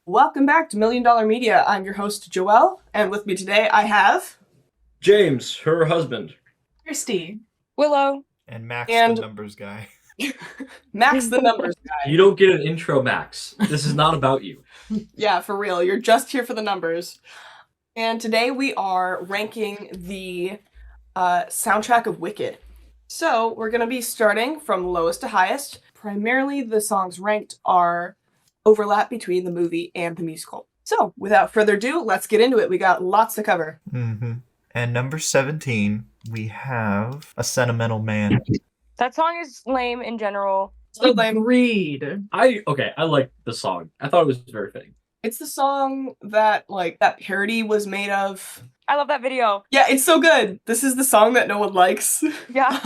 Welcome back to Million Dollar Media. I'm your host, Joelle, and with me today I have... James, her husband. Kerstie. Willow. And Max, And- the numbers guy. Max the numbers guy. You don't get an intro, Max. This is not about you. Yeah, for real. You're just here for the numbers. And today we are ranking the soundtrack of Wicked. So we're going to be starting from lowest to highest. Primarily the songs ranked are overlap between the movie and the musical. So without further ado, let's get into it. We got lots to cover. Mm-hmm. And number 17, we have A Sentimental Man. That song is lame in general. So lame. Agreed. I like the song. I thought it was very fitting. It's the song that that parody was made of. I love that video. Yeah, it's so good. This is the song that no one likes. Yeah.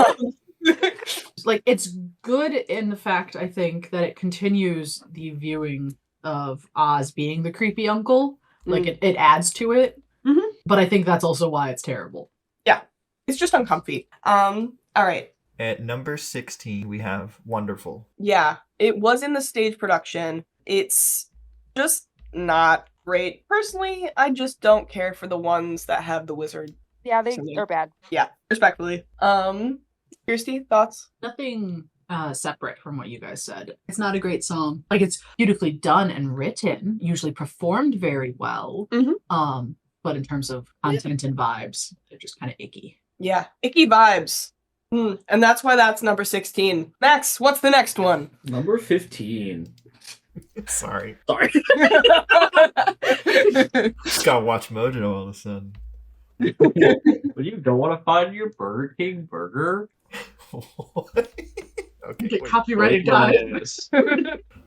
It's good in the fact, I think, that it continues the viewing of Oz being the creepy uncle. It adds to it. Mm-hmm. But I think that's also why it's terrible. Yeah. It's just uncomfy. All right. At number 16, we have Wonderful. Yeah, it was in the stage production. It's just not great. Personally, I just don't care for the ones that have the wizard. Yeah, they're bad. Yeah, respectfully. Kerstie, thoughts? Nothing separate from what you guys said. It's not a great song. It's beautifully done and written, usually performed very well. Mm-hmm. But in terms of content and vibes, they're just kind of icky. Yeah, icky vibes. And that's why that's number 16. Max, what's the next one? Number 15. Sorry. Sorry. Just gotta watch Mojo all of a sudden. But you don't want to find your Burger King burger? What? Okay, Get wait. copyrighted, guys.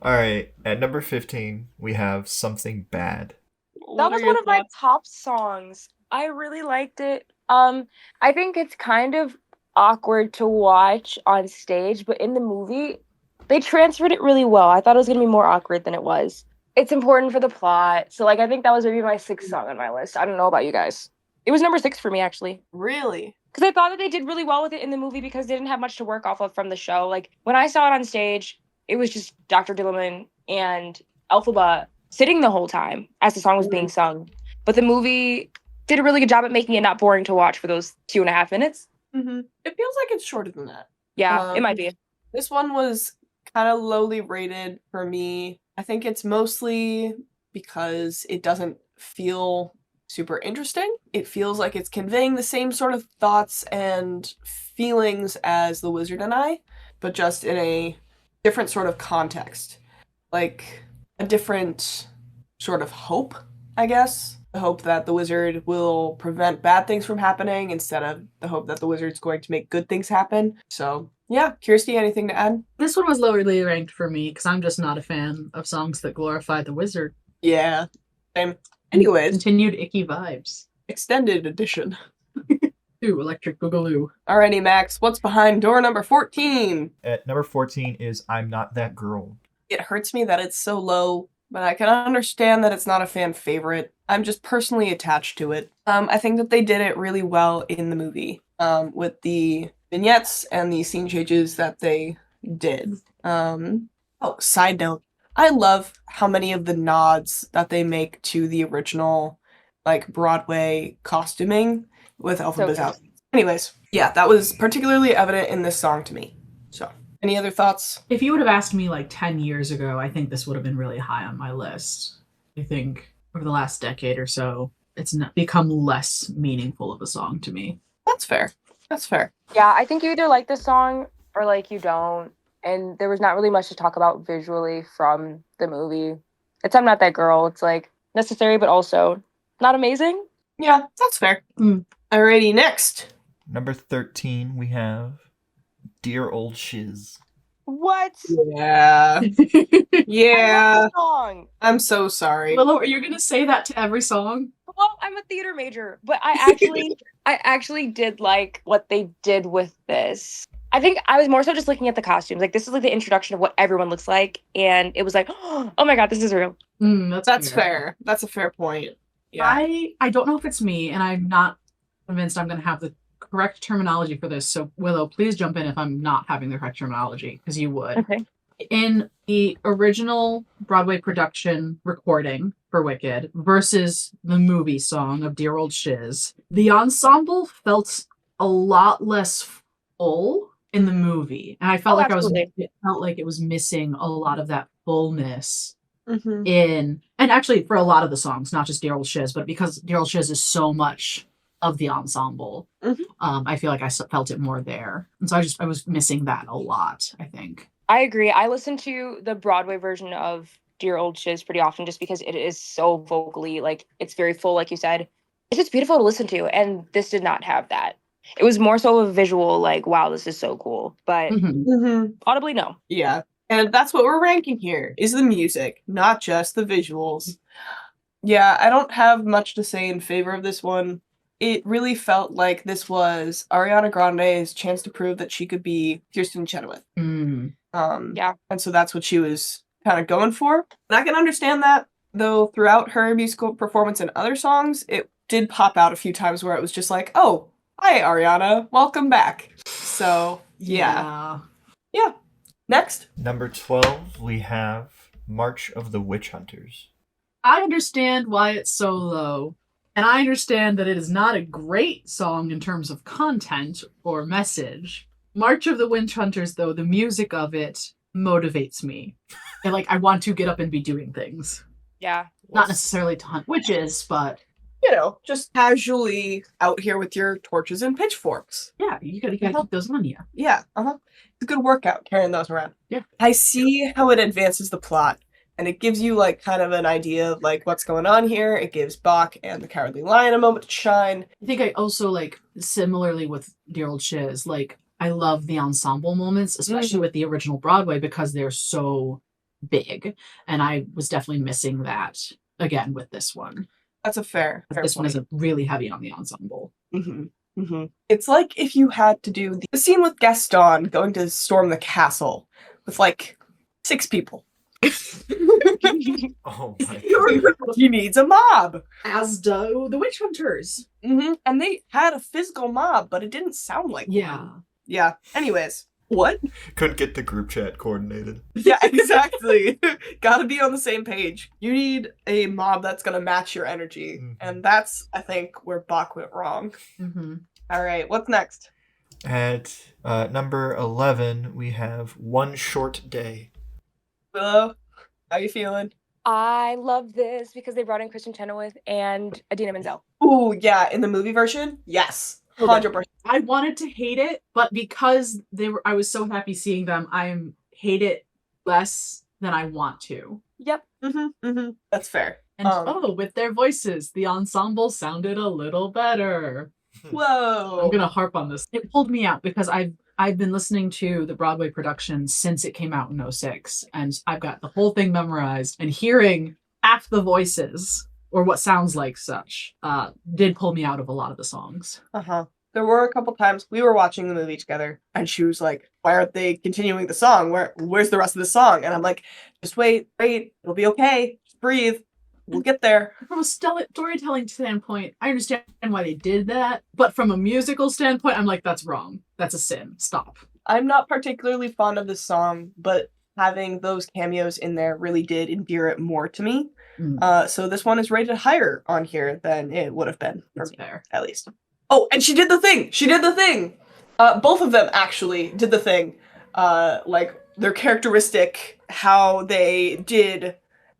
Alright, at number 15, we have Something Bad. That was one of my top songs. I really liked it. I think it's kind of awkward to watch on stage, but in the movie, they transferred it really well. I thought it was going to be more awkward than it was. It's important for the plot. So, I think that was maybe my 6th song on my list. I don't know about you guys. It was number 6 for me, actually. Really? Because I thought that they did really well with it in the movie because they didn't have much to work off of from the show. When I saw it on stage, it was just Dr. Dillerman and Elphaba sitting the whole time as the song was being sung. But the movie did a really good job at making it not boring to watch for those 2.5 minutes. Mm-hmm. It feels like it's shorter than that. Yeah, it might be. This one was kind of lowly rated for me. I think it's mostly because it doesn't feel super interesting. It feels like it's conveying the same sort of thoughts and feelings as The Wizard and I, but just in a different sort of context. A different sort of hope, I guess. The hope that the wizard will prevent bad things from happening instead of the hope that the wizard's going to make good things happen. So, yeah. Kerstie, anything to add? This one was lowerly ranked for me because I'm just not a fan of songs that glorify the wizard. Yeah. Same. Anyways. Continued icky vibes. Extended edition. Ooh, Electric Boogaloo. Alrighty, Max. What's behind door number 14? At number 14 is I'm Not That Girl. It hurts me that it's so low, but I can understand that it's not a fan favorite. I'm just personally attached to it. I think that they did it really well in the movie, with the vignettes and the scene changes that they did. Side note, I love how many of the nods that they make to the original, Broadway costuming with Elphaba's outfits. Anyways, yeah, that was particularly evident in this song to me. So, any other thoughts? If you would have asked me 10 years ago, I think this would have been really high on my list. I think over the last decade or so, it's become less meaningful of a song to me. That's fair. Yeah, I think you either like the song or you don't. And there was not really much to talk about visually from the movie. It's I'm Not That Girl. It's necessary, but also not amazing. Yeah, that's fair. Alrighty, next. Number 13, we have Dear Old Shiz. What? Yeah. Yeah. I love the song. I'm so sorry. Willow, are you going to say that to every song? Well, I'm a theater major, but I actually did like what they did with this. I think I was more so just looking at the costumes. This is the introduction of what everyone looks like, and it was oh my god, this is real. That's fair. That's a fair point. Yeah. I don't know if it's me, and I'm not convinced I'm going to have the correct terminology for this. So Willow, please jump in if I'm not having the correct terminology, because you would. Okay. In the original Broadway production recording for Wicked versus the movie song of Dear Old Shiz, the ensemble felt a lot less full in the movie. And I felt absolutely. it felt like it was missing a lot of that fullness Mm-hmm. and actually for a lot of the songs, not just Dear Old Shiz, but because Dear Old Shiz is so much of the ensemble, Mhm. I feel like I felt it more there. And so I was missing that a lot, I think. I agree. I listen to the Broadway version of Dear Old Shiz pretty often just because it is so vocally, like, it's very full, like you said. It's just beautiful to listen to, and this did not have that. It was more so a visual, like, wow, this is so cool. But Mhm. Mm-hmm. audibly, no. Yeah. And that's what we're ranking here, is the music, not just the visuals. Yeah, I don't have much to say in favor of this one. It really felt like this was Ariana Grande's chance to prove that she could be Kirsten Chenoweth. Mm. Yeah. And so that's what she was kind of going for. And I can understand that, though throughout her musical performance and other songs, it did pop out a few times where it was just like, oh, hi, Ariana, welcome back. So, yeah. Next. Number 12, we have March of the Witch Hunters. I understand why it's so low, and I understand that it is not a great song in terms of content or message. March of the Witch Hunters, though, the music of it motivates me. And, like, I want to get up and be doing things. Yeah. Not necessarily to hunt witches, but You know, just casually out here with your torches and pitchforks. yeah, you gotta keep those on you. Yeah, It's a good workout carrying those around. Yeah. I see how it advances the plot, and it gives you, like, kind of an idea of, like, what's going on here. It gives Bach and the Cowardly Lion a moment to shine. I think I also, like, similarly with Dear Old Shiz, like, I love the ensemble moments, especially with the original Broadway, because they're so big. And I was definitely missing that again with this one. That's a fair This one point. isn't really heavy on the ensemble. It's like if you had to do the scene with Gaston going to storm the castle with, like, 6 people. Oh my god. He needs a mob. As do the Witch Hunters. And they had a physical mob, but it didn't sound like Yeah. one. Yeah. Anyways, what? Couldn't get the group chat coordinated. Yeah, exactly. Gotta be on the same page. You need a mob that's gonna match your energy. Mhm. And that's, I think, where Bach went wrong. All right, what's next? At number 11, we have One Short Day. Willow, how you feeling? I love this because they brought in Kristen Chenoweth and Adina Menzel. Ooh, yeah, in the movie version? Yes. 100%. I wanted to hate it, but because I was so happy seeing them, I hate it less than I want to. Yep. That's fair. And with their voices, the ensemble sounded a little better. Whoa. I'm gonna harp on this. It pulled me out because I've been listening to the Broadway production since it came out in 2006, and I've got the whole thing memorized, and hearing half the voices, or what sounds like such, did pull me out of a lot of the songs. There were a couple times we were watching the movie together, and she was like, why aren't they continuing the song? Where's the rest of the song? And I'm like, just wait, it'll be okay. Just breathe. We'll get there. From a storytelling standpoint, I understand why they did that, but from a musical standpoint, I'm like, that's wrong. That's a sin. Stop. I'm not particularly fond of this song, but having those cameos in there really did endear it more to me. So this one is rated higher on here than it would have been for That's me, fair. at least. Oh, and she did the thing! Both of them actually did the thing. Like, their characteristic, how they did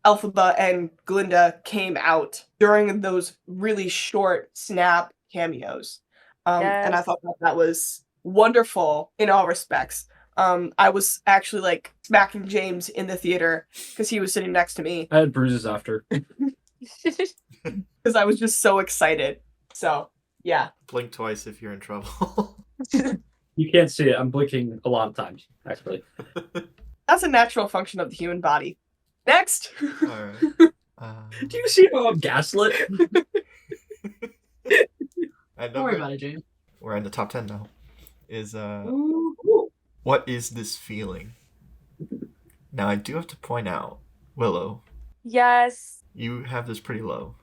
Elphaba and Glinda came out during those really short snap cameos. And I thought that was wonderful in all respects. I was actually, like, smacking James in the theater because he was sitting next to me I had bruises after. because I was just so excited. So, yeah. Blink twice if you're in trouble. You can't see it. I'm blinking a lot of times, actually. That's a natural function of the human body. Next! Alright. Do you see how I'm gaslit? At Don't worry number, about it, Jane. we're in the top 10 now. Is Ooh. What Is This Feeling? Now I do have to point out, Willow, Yes. you have this pretty low.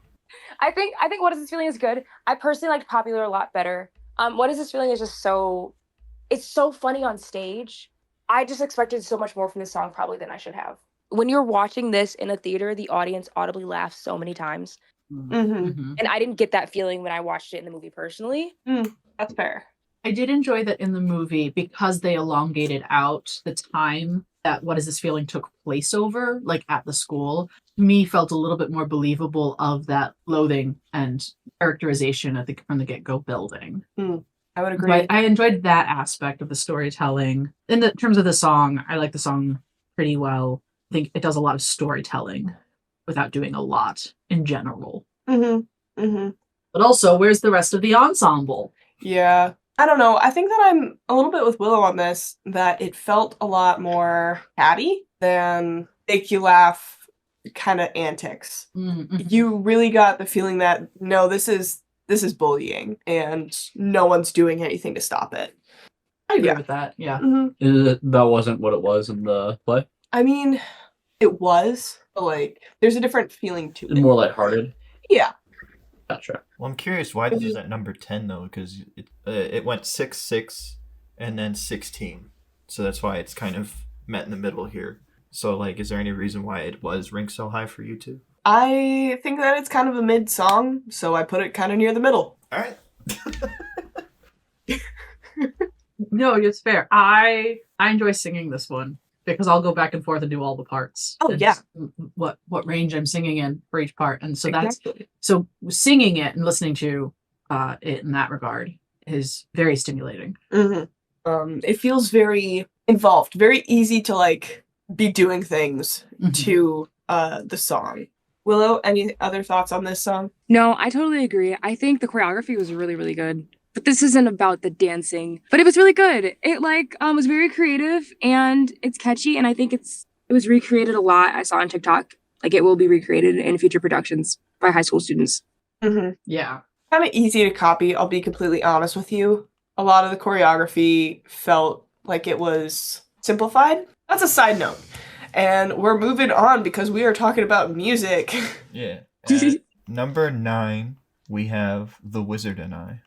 I think What Is This Feeling is good. I personally liked Popular a lot better. What Is This Feeling is just it's so funny on stage. I just expected so much more from this song probably than I should have. When you're watching this in a theater, the audience audibly laughs so many times. Mhm. And I didn't get that feeling when I watched it in the movie personally. That's fair. I did enjoy that in the movie because they elongated out the time that What Is This Feeling took place over, like at the school. To me, felt a little bit more believable of that loathing and characterization from the get-go building. I would agree. But I enjoyed that aspect of the storytelling. In terms of the song, I like the song pretty well. I think it does a lot of storytelling without doing a lot in general. But also, where's the rest of the ensemble? Yeah. I don't know. I think that I'm a little bit with Willow on this, that it felt a lot more catty than make you laugh kind of antics. You really got the feeling that, no, this is bullying and no one's doing anything to stop it. I agree with that, yeah. That wasn't what it was in the play? I mean, it was, but like, there's a different feeling to it. More lighthearted? Yeah. Gotcha. Well, I'm curious why this is at number 10 though, because it went 6, 6, and then 16. So that's why it's kind of met in the middle here. So like, is there any reason why it was ranked so high for you two? I think that it's kind of a mid song, so I put it kind of near the middle. All right. No, it's fair. I enjoy singing this one because I'll go back and forth and do all the parts. Oh, and yeah. What range I'm singing in for each part. And so Exactly. so singing it and listening to it in that regard is very stimulating. It feels very involved, very easy to like be doing things to the song. Willow, any other thoughts on this song? No, I totally agree. I think the choreography was really, really good. But this isn't about the dancing. But it was really good. It was very creative and it's catchy, and I think it was recreated a lot. I saw on TikTok. Like, it will be recreated in future productions by high school students. Yeah. Kind of easy to copy, I'll be completely honest with you. A lot of the choreography felt like it was simplified. That's a side note. And we're moving on because we are talking about music. Yeah. At number 9, we have The Wizard and I.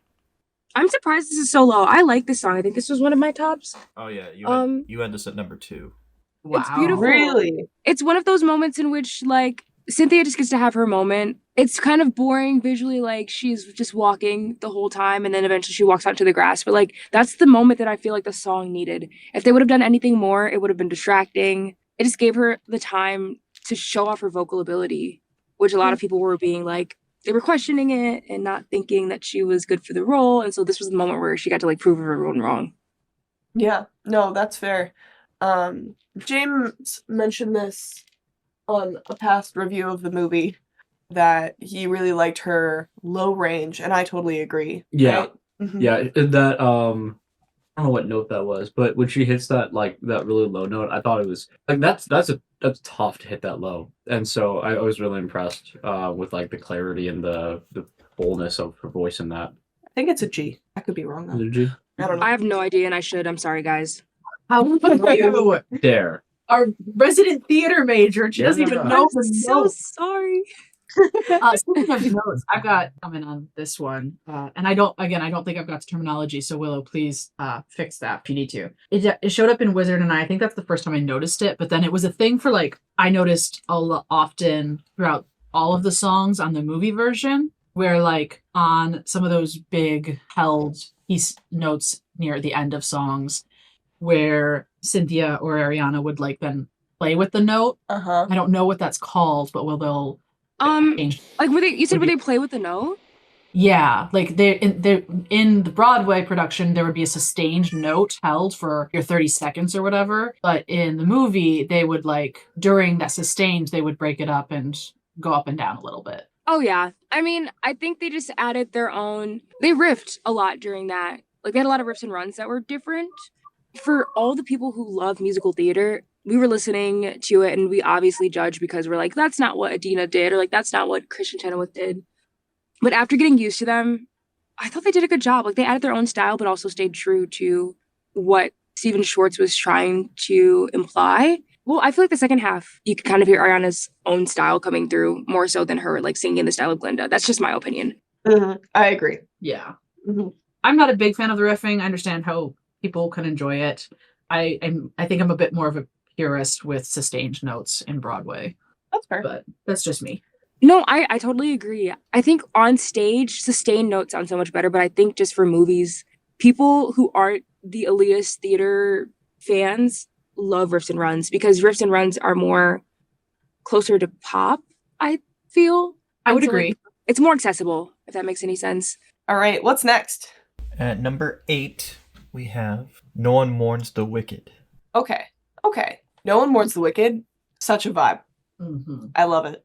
I'm surprised this is so low. I like this song. I think this was one of my tops. Oh yeah, you had this at number 2. Wow. It's beautiful. Really? It's one of those moments in which, like, Cynthia just gets to have her moment. It's kind of boring visually, like, she's just walking the whole time, and then eventually she walks out to the grass. But, like, that's the moment that I feel like the song needed. If they would have done anything more, it would have been distracting. It just gave her the time to show off her vocal ability, which a lot of people were being, like, they were questioning it and not thinking that she was good for the role. And so this was the moment where she got to, like, prove everyone wrong. Yeah, no, that's fair. James mentioned this on a past review of the movie, that he really liked her low range, and I totally agree. Yeah. Right? Yeah, that I don't know what note that was, but when she hits that that really low note, I thought it was like that's tough to hit that low, and so I was really impressed with like the clarity and the fullness of her voice in that. I think it's a G. I could be wrong though. Did you I don't know. I have no idea, and I should. I'm sorry, guys. How you dare? our resident theater major, and she doesn't even know I'm the so notes. sorry. Speaking of notes, I've got coming on this one, and I don't think I've got the terminology. So Willow, please fix that if you need to. It showed up in Wizard and I think that's the first time I noticed it, but then it was a thing for like I noticed often throughout all of the songs on the movie version, where like on some of those big held piece notes near the end of songs, where Cynthia or Ariana would like then play with the note. I don't know what that's called, but they'll change. Like were they play with the note? Yeah, like they in the Broadway production there would be a sustained note held for your 30 seconds or whatever, but in the movie they would like during that sustained they would break it up and go up and down a little bit. Oh yeah. I mean, I think they just added their own. They riffed a lot during that. Like they had a lot of riffs and runs that were different. For all the people who love musical theater, we were listening to it and we obviously judged because we're like, that's not what Adina did, or like that's not what Christian Chenoweth did. But after getting used to them, I thought they did a good job. Like they added their own style, but also stayed true to what Stephen Schwartz was trying to imply. Well, I feel like the second half, you could kind of hear Ariana's own style coming through more so than her like singing in the style of Glinda. That's just my opinion. I agree. Yeah. I'm not a big fan of the riffing. I understand how people can enjoy it. I think I'm a bit more of a purist with sustained notes in Broadway, That's fair. but that's just me. No, I totally agree. I think on stage, sustained notes sound so much better, but I think just for movies, people who aren't the elitist theater fans love riffs and runs because riffs and runs are more closer to pop, I feel. I would And so, like, agree. it's more accessible, if that makes any sense. All right, what's next? At number 8, we have No One Mourns the Wicked. Okay. No One Mourns the Wicked. Such a vibe. Mm-hmm. I love it.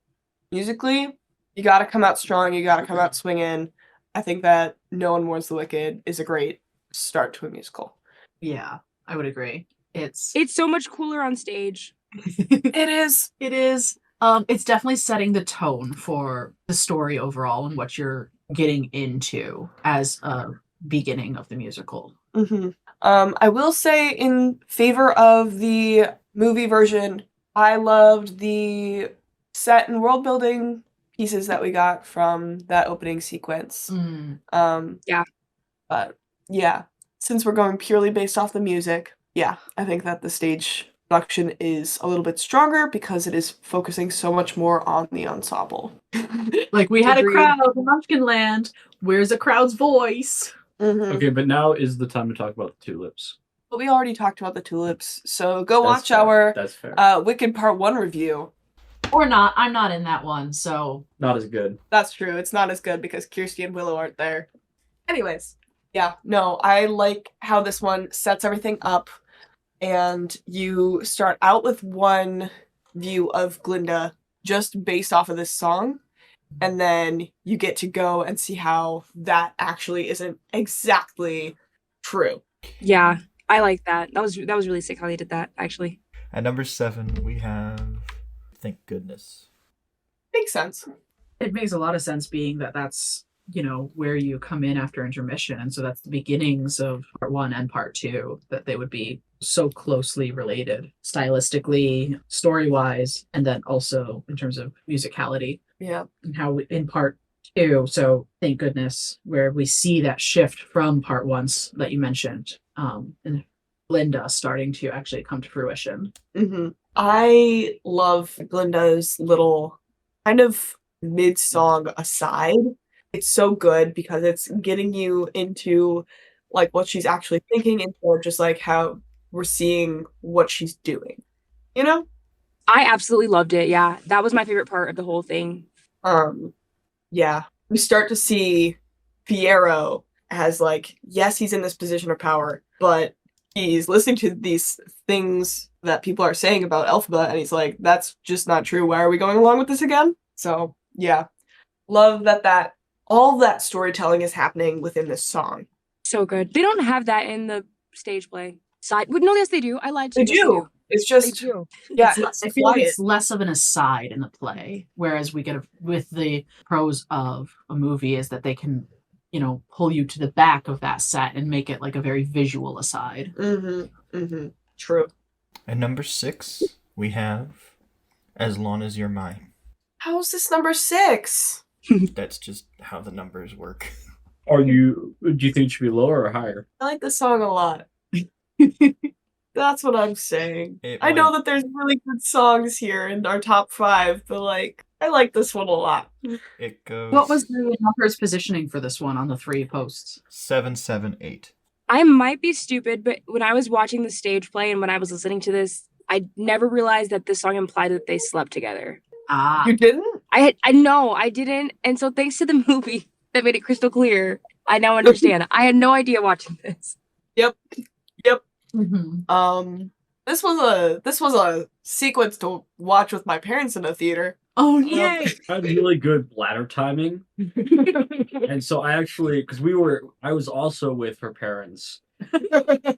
Musically, you gotta come out strong. You gotta come out swinging. I think that No One Mourns the Wicked is a great start to a musical. Yeah, I would agree. It's It's so much cooler on stage. It is. It is. It's definitely setting the tone for the story overall and what you're getting into as a beginning of the musical. Mm-hmm. I will say in favor of the movie version, I loved the set and world building pieces that we got from that opening sequence. Yeah. But yeah, since we're going purely based off the music, yeah, I think that the stage production is a little bit stronger because it is focusing so much more on the ensemble. Like we had Agreed. a crowd in Munchkinland. Where's a crowd's voice? Mhm. Okay, but now is the time to talk about the tulips. But we already talked about the tulips, so go That's watch fair. our That's fair. Wicked Part 1 review. Or not. I'm not in that one, so Not as good. That's true. It's not as good because Kerstie and Willow aren't there. Anyways, yeah, no, I like how this one sets everything up, and you start out with one view of Glinda just based off of this song, and then you get to go and see how that actually isn't exactly true. Yeah, I like that. That was really sick how they did that, actually. At number 7, we have Thank Goodness. Makes sense. it makes a lot of sense being that that's, where you come in after intermission. And so that's the beginnings of part 1 and part 2, that they would be so closely related stylistically, story-wise, and then also in terms of musicality. Yeah. And how in part 2, so thank goodness, where we see that shift from part 1 that you mentioned, and Glinda starting to actually come to fruition. Mm-hmm. I love Glinda's little kind of mid-song aside. It's so good because it's getting you into like what she's actually thinking instead of just like how we're seeing what she's doing. You know? I absolutely loved it. Yeah, that was my favorite part of the whole thing. Yeah. We start to see Fiyero as like, yes, he's in this position of power, but he's listening to these things that people are saying about Elphaba, and he's like, that's just not true. Why are we going along with this again? So, yeah. Love that all that storytelling is happening within this song. So good. They don't have that in the stage play. No, yes, they do. I lied to They you. Yes, do. It's just, They do. yeah, I feel like it's less of an aside in the play, whereas we get with the pros of a movie is that they can, pull you to the back of that set and make it like a very visual aside. Mm-hmm. Mm-hmm. True. At number 6, we have As Long as You're Mine. How is this number 6? That's just how the numbers work. Do you think it should be lower or higher? I like this song a lot. That's what I'm saying. It I know went- that there's really good songs here in our top 5, but like, I like this one a lot. It goes What was the numbers positioning for this one on the 3 posts? 7, 7, 8. I might be stupid, but when I was watching the stage play and when I was listening to this, I never realized that this song implied that they slept together. Ah, You didn't? I know I didn't, and so thanks to the movie that made it crystal clear, I now understand. I had no idea watching this. Yep. mhm. This was a sequence to watch with my parents in a theater. Oh I had really good bladder timing, and so I actually, because I was also with her parents at the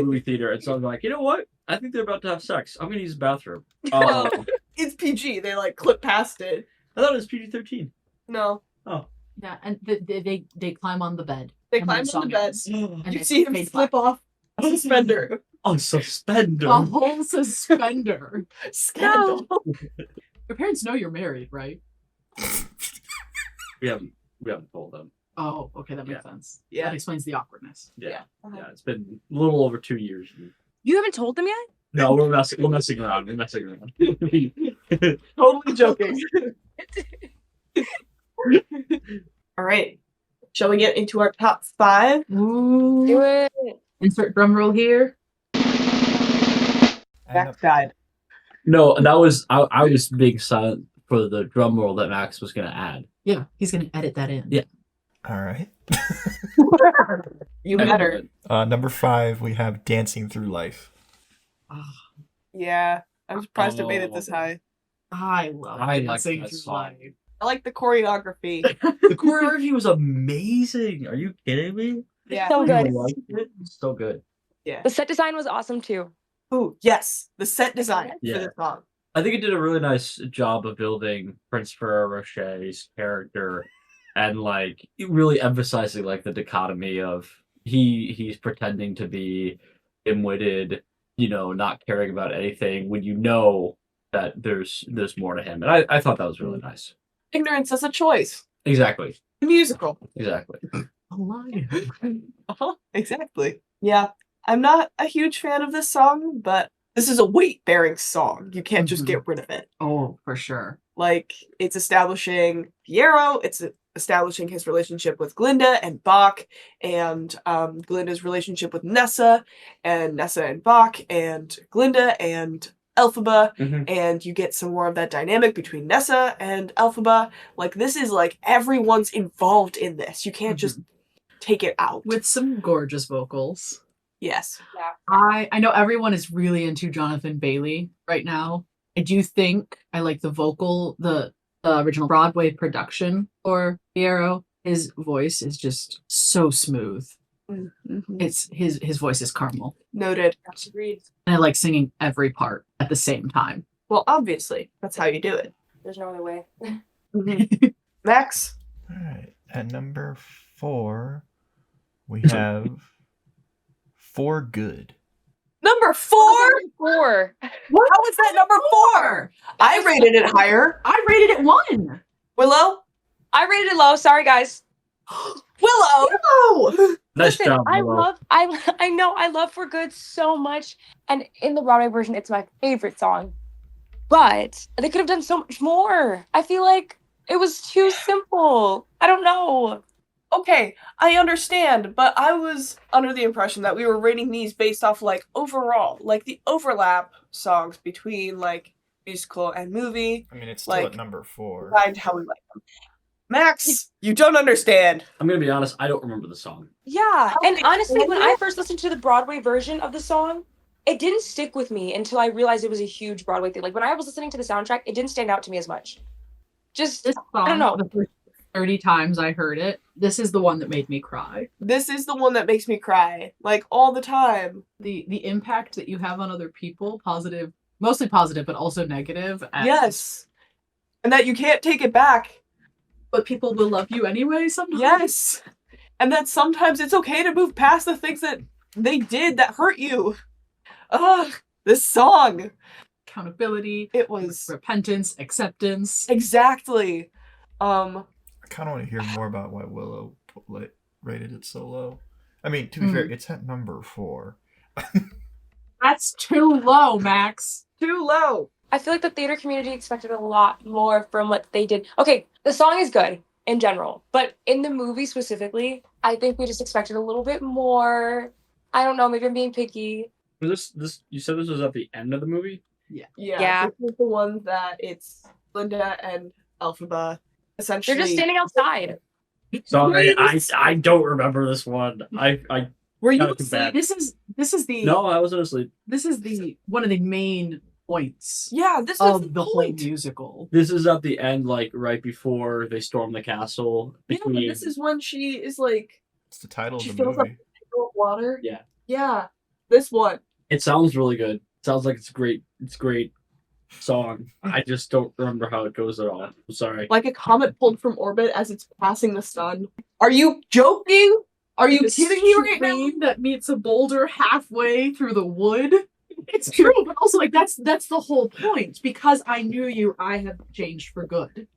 movie theater, and so I'm like, you know what? I think they're about to have sex. I'm gonna use the bathroom. It's PG. They like clip past it. I thought it was PG-13. No, Yeah, and they climb on the bed. they And climb the on the song bed. ends. And You it's see him fade slip black. off a suspender. Oh, suspender. A whole suspender. Scandal. Your parents know you're married, right? We haven't told them. Oh, okay, that makes sense. Yeah. That explains the awkwardness. Yeah, Uh-huh. yeah. It's been a little over 2 years. You haven't told them yet? No, we're messing around. We're messing around. Totally joking. All right. Shall we get into our top 5? Ooh. Do it. Insert drum roll here. Max died. No, that was I was being silent for the drum roll that Max was gonna add. Yeah, he's gonna edit that in. Yeah. All right. You better. Number 5, we have Dancing Through Life. Yeah. I'm surprised it made it this high. I love I like Dancing that Through song. Life. I like the choreography. The choreography was amazing. Are you kidding me? Yeah. So good. You liked it? So good. Yeah. The set design was awesome too. Ooh, yes. The set design Yeah. for the song. I think it did a really nice job of building Prince Ferrero Rocher's character and like really emphasizing like the dichotomy of he's pretending to be dim-witted, not caring about anything when you know that there's more to him. And I thought that was really nice. Ignorance as a choice. Exactly. Musical. Exactly. Exactly. Yeah. I'm not a huge fan of this song, but this is a weight-bearing song. You can't just get rid of it. Oh, for sure. Like, it's establishing Piero, it's establishing his relationship with Glinda and Bach, and Glinda's relationship with Nessa and Bach, and Glinda and Elphaba, and you get some more of that dynamic between Nessa and Elphaba. Like, this is like, everyone's involved in this. You can't just take it out. With some gorgeous vocals. Yes. I know everyone is really into Jonathan Bailey right now. I do think I like the original Broadway production for Piero. His voice is just so smooth. Mm-hmm. It's his voice is caramel. Noted. Agreed. And I like singing every part at the same time. Well, obviously, that's how you do it. There's no other way. Max? All right. At number 4, we have For Good. Number 4? 4. How is that number 4? I rated it higher. I rated it 1. Willow? I rated it low. Sorry, guys. Willow! No! Nice Listen, job, I Willow. love For Good so much, and in the Broadway version, it's my favorite song. But they could have done so much more. I feel like it was too simple. I don't know. Okay, I understand, but I was under the impression that we were rating these based off, like, overall. Like, the overlap songs between, like, musical and movie. I mean, it's still Like, at number 4. Find how we like them. Max, you don't understand. I'm gonna be honest, I don't remember the song. Yeah, and Okay. honestly, when I first listened to the Broadway version of the song, it didn't stick with me until I realized it was a huge Broadway thing. Like, when I was listening to the soundtrack, it didn't stand out to me as much. Just, This song, I don't know. the first 30 times I heard it, this is the one that made me cry. This is the one that makes me cry, like, all the time. The impact that you have on other people, positive, mostly positive, but also negative. And, Yes. And that you can't take it back. But people will love you anyway sometimes. Yes. And that sometimes it's okay to move past the things that they did that hurt you. Ugh, this song. Accountability, It was repentance, acceptance. exactly. I kind of want to hear more about why Willow rated it so low. I mean, to be fair, it's at number 4. That's too low, Max. Too low. I feel like the theater community expected a lot more from what they did. Okay, the song is good in general, but in the movie specifically, I think we just expected a little bit more. I don't know, maybe I'm being picky. Was this you said this was at the end of the movie? Yeah. This is the one that it's Linda and Elphaba essentially. They're just standing outside. Sorry, I don't remember this one. I Were you Not too bad. This is the No, I wasn't asleep. This is the one of the main points Yeah, this was of the whole point. musical. This is at the end, like right before they storm the castle. Yeah, Between this is when she is like It's the title of she the fills up movie. of water. Yeah. Yeah. This one. It sounds really good. It sounds like it's great. It's a great song. I just don't remember how it goes at all. I'm sorry. Like a comet pulled from orbit as it's passing the sun. Are you joking? Are you The kidding me right now? stream that meets a boulder halfway through the wood. It's true, but also like that's the whole point. Because I knew you, I have changed for good.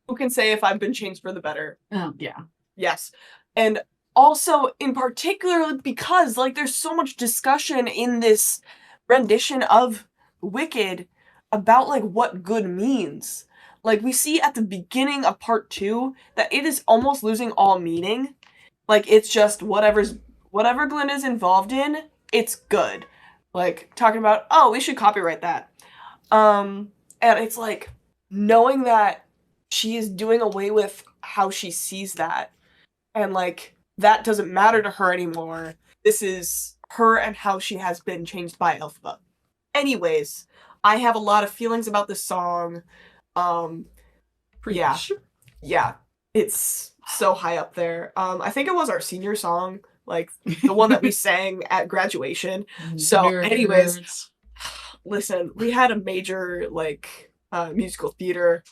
Who can say if I've been changed for the better? Yeah. Yes. And also in particular because like there's so much discussion in this rendition of Wicked about like what good means. Like we see at the beginning of part 2 that it is almost losing all meaning. Like it's just whatever Glinda's involved in, it's good. Like talking about, oh, we should copyright that. And it's like knowing that she is doing away with how she sees that, and like that doesn't matter to her anymore. This is her and how she has been changed by Elphaba. Anyways, I have a lot of feelings about this song. Yeah. Yeah. It's so high up there. I think it was our senior song, like the one that we sang at graduation. So anyways, listen, we had a major like musical theater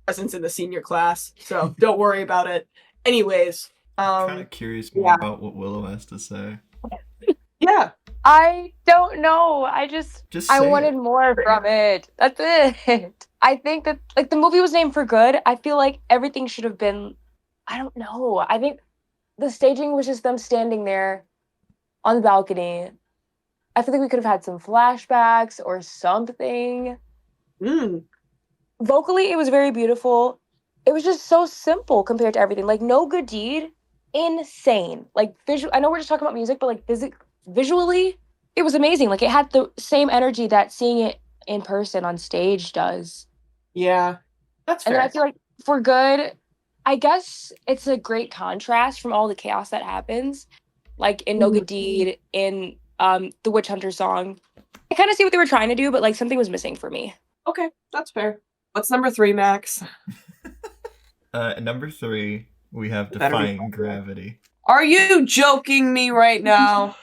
presence in the senior class, so don't worry about it. Anyways, kind of curious more about what Willow has to say. Yeah. I don't know. I wanted more from it. That's it. I think that like the movie was named for good. I feel like everything should have been, I don't know. I think the staging was just them standing there on the balcony. I feel like we could have had some flashbacks or something. Vocally, it was very beautiful. It was just so simple compared to everything. Like No Good Deed, insane. Like I know we're just talking about music, but like visually, it was amazing. Like it had the same energy that seeing it in person on stage does. Yeah, that's fair. And then I feel like for good, I guess it's a great contrast from all the chaos that happens. Like in No Good Deed, in the Witch Hunter song. I kind of see what they were trying to do, but like something was missing for me. Okay, that's fair. What's number 3, Max? Number 3, we have Defying Gravity. Are you joking me right now?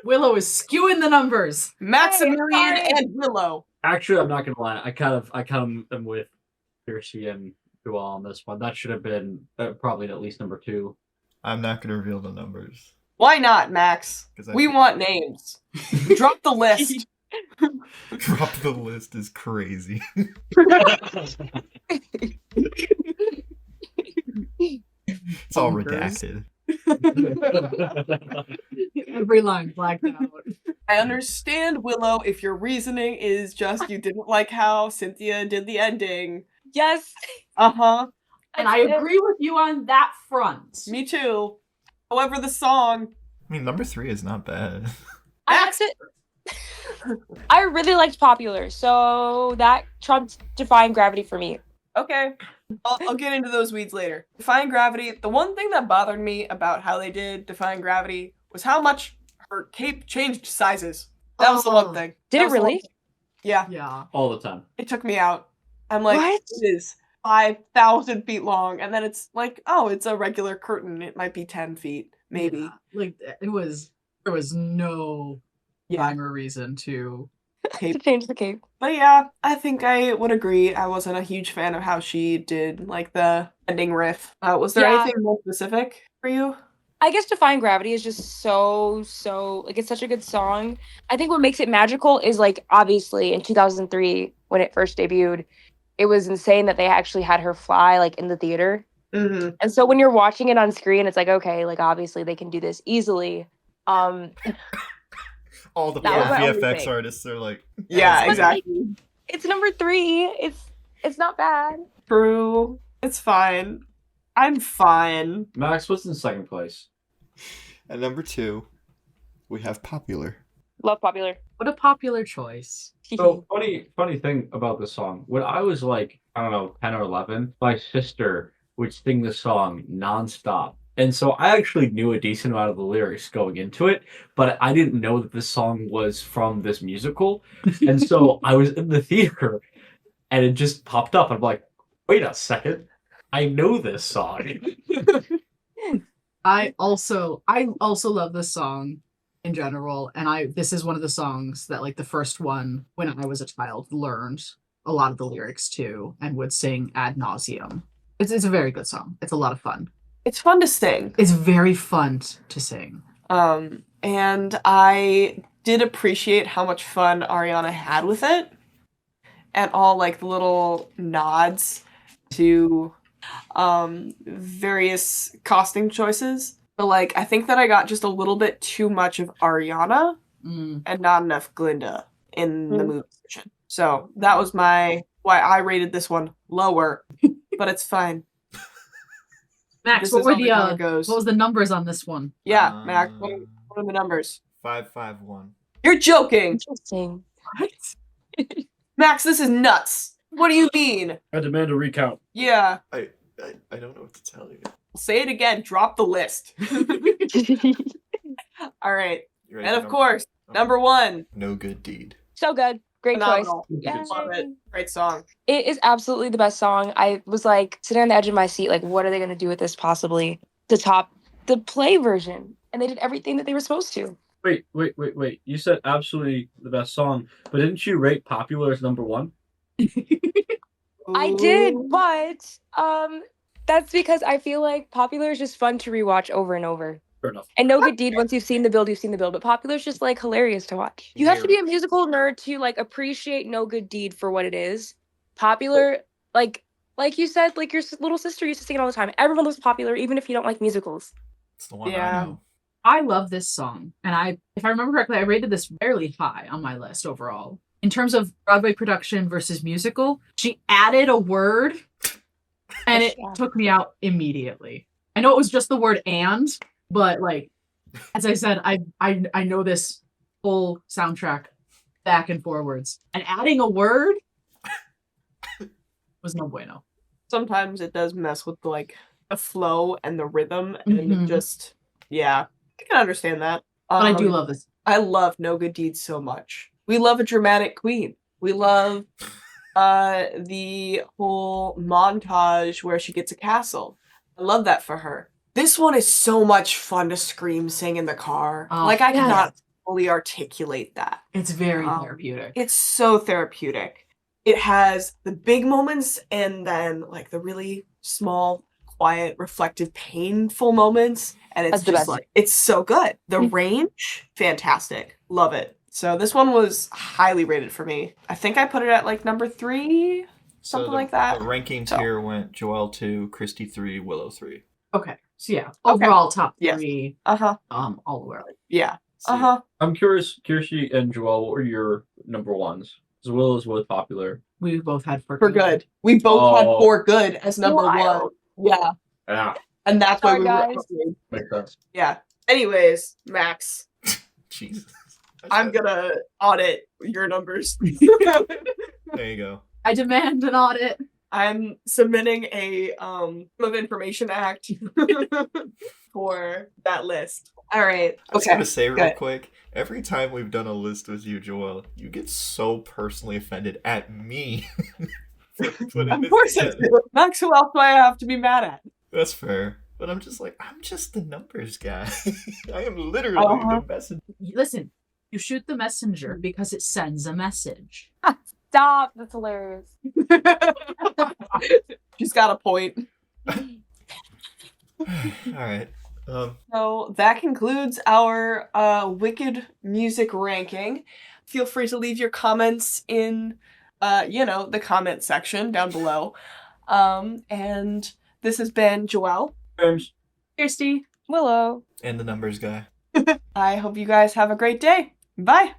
Willow is skewing the numbers. Maximilian and Willow. Actually, I'm not gonna lie. I kind of am with Kerstie and Joelle on this one. That should have been probably at least number 2. I'm not gonna reveal the numbers. Why not, Max? We want names. Drop the list. Drop the list is crazy. It's all redacted. Every line blacked out. I understand, Willow, if your reasoning is just you didn't like how Cynthia did the ending. Yes. Uh-huh. And I agree with you on that front. Me too. However, the song... I mean, number 3 is not bad. I really liked Popular, so that trumped Defying Gravity for me. Okay. I'll get into those weeds later. Defying Gravity, the one thing that bothered me about how they did Defying Gravity was how much her cape changed sizes. That was the one thing. Did it really? Yeah. Yeah. All the time. It took me out. I'm like, what? It is 5,000 feet long, and then it's like, oh, it's a regular curtain. It might be 10 feet, maybe. Yeah. Like, there was no rhyme or reason to change the cape. But yeah, I think I would agree. I wasn't a huge fan of how she did like the ending riff. Was there anything more specific for you? I guess Defying Gravity is just so like it's such a good song. I think what makes it magical is like obviously in 2003 when it first debuted, it was insane that they actually had her fly like in the theater. Mm-hmm. And so when you're watching it on screen, it's like, okay, like obviously they can do this easily. All the VFX artists are like, yeah, exactly. It's number 3. It's not bad. True. It's fine. I'm fine. Max, what's in second place? At number 2, we have Popular. Love Popular. What a popular choice. So funny thing about this song. When I was like, I don't know, 10 or 11, my sister would sing this song nonstop. And so I actually knew a decent amount of the lyrics going into it, but I didn't know that this song was from this musical. And so I was in the theater and it just popped up. I'm like, wait a second. I know this song. I also love this song in general. And this is one of the songs that like the first one when I was a child learned a lot of the lyrics to and would sing ad nauseum. It's a very good song. It's a lot of fun. It's fun to sing. It's very fun to sing. And I did appreciate how much fun Ariana had with it. And all like the little nods to various costume choices. But like, I think that I got just a little bit too much of Ariana and not enough Glinda in the movie version. So that was why I rated this one lower, but it's fine. Max, This what is were how the it kinda goes. what was the numbers on this one? Yeah, Max, what are the numbers? 551. You're joking! Interesting. What? Max, this is nuts! What do you mean? I demand a recount. Yeah. I don't know what to tell you. Say it again, drop the list. Alright. You ready And for of course, number number 1. No Good Deed. So good. Great Phenomenal. choice. Yeah. Love it. Great song. It is absolutely the best song. I was like sitting on the edge of my seat, like, what are they going to do with this possibly to top the play version? And they did everything that they were supposed to. Wait. You said absolutely the best song, but didn't you rate Popular as number 1? I did, Ooh. but that's because I feel like Popular is just fun to rewatch over and over. Fair enough. And No Good Deed, once you've seen the build, you've seen the build. But Popular is just like hilarious to watch. You have to be a musical nerd to like appreciate No Good Deed for what it is. Popular, like you said, like your little sister used to sing it all the time. Everyone loves Popular, even if you don't like musicals. It's the one Yeah. I know. I love this song, and if I remember correctly, I rated this fairly high on my list overall. In terms of Broadway production versus musical, she added a word, and it took me out immediately. I know it was just the word "and," but like, as I said, I know this whole soundtrack back and forwards, and adding a word was no bueno. Sometimes it does mess with the flow and the rhythm, and it Mhm. just, yeah, I can understand that. But I do love this. I love No Good Deeds so much. We love a dramatic queen. We love the whole montage where she gets a castle. I love that for her. This one is so much fun to scream sing in the car. Oh, I yes. cannot fully articulate that. It's very Um, therapeutic. It's so therapeutic. It has the big moments and then the really small, quiet, reflective, painful moments. And it's That's the just best. it's so good. The range, fantastic. Love it. So this one was highly rated for me. I think I put it at number 3, something like that. The rankings So- here went Joelle 2, Kerstie 3, Willow 3. Okay, so yeah, overall top Yes. 3, Uh-huh. all the way. Yeah. See, Uh-huh. I'm curious, Kirsty and Joelle, what were your number 1s? As well as both popular. We both had For good. We both had Oh. For Good as number Wild. 1. Yeah. Yeah, And that's why Sorry, we guys. were makes sense. Yeah. Anyways, Max, Jesus. I'm gonna audit your numbers. There you go. I demand an audit. I'm submitting a of Information Act for that list. All right. I was Okay. gonna say real good. quick, every time we've done a list with you, Joelle, you get so personally offended at me. for putting Of this course I together. do. Max, who else do I have to be mad at? That's fair. But I'm just I'm just the numbers guy. I am literally Uh-huh. the messenger. Listen, you shoot the messenger because it sends a message. Stop. That's hilarious. She's got a point. Alright. So that concludes our Wicked music ranking. Feel free to leave your comments in, the comment section down below. And this has been Joelle. James. Kirsty. Willow. And the numbers guy. I hope you guys have a great day. Bye.